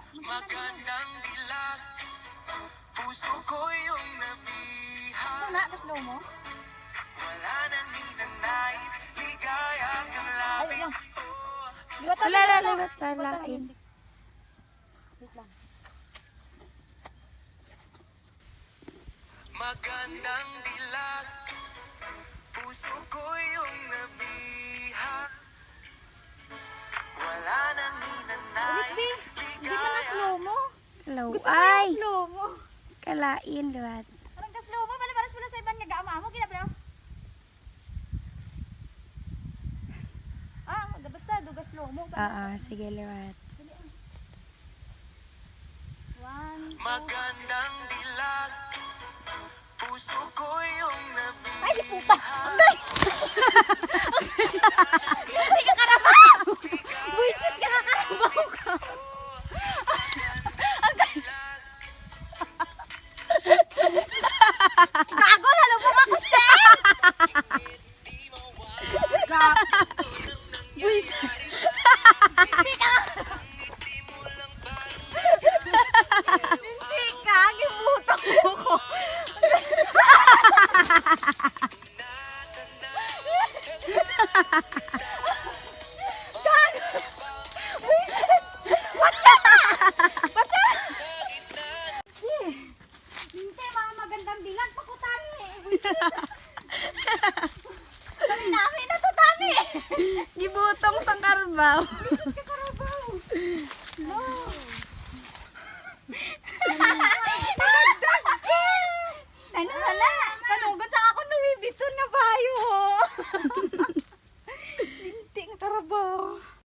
Magandang dilag, puso ko yung nabiha. Ito na, slow mo. Wala nang ninanais, ligaya kang labis. Wala, lalain. Wait lang. Magandang dilag, puso ko yung nabiha. Wala nang ninanais, Ulit, B. Hindi mo na slow mo. Hello. Gusto ko Ay, yung slow mo. kalain, luwat. Parang ka slow mo. Bala-balas mo na sa ibang nag-aama mo. Ginabla. Basta, duga slow mo. Oo, sige, luwat. 1, 2. magandang dilag, puso ko yung nabiha. Ay, si puta! Hindi ka karabaw!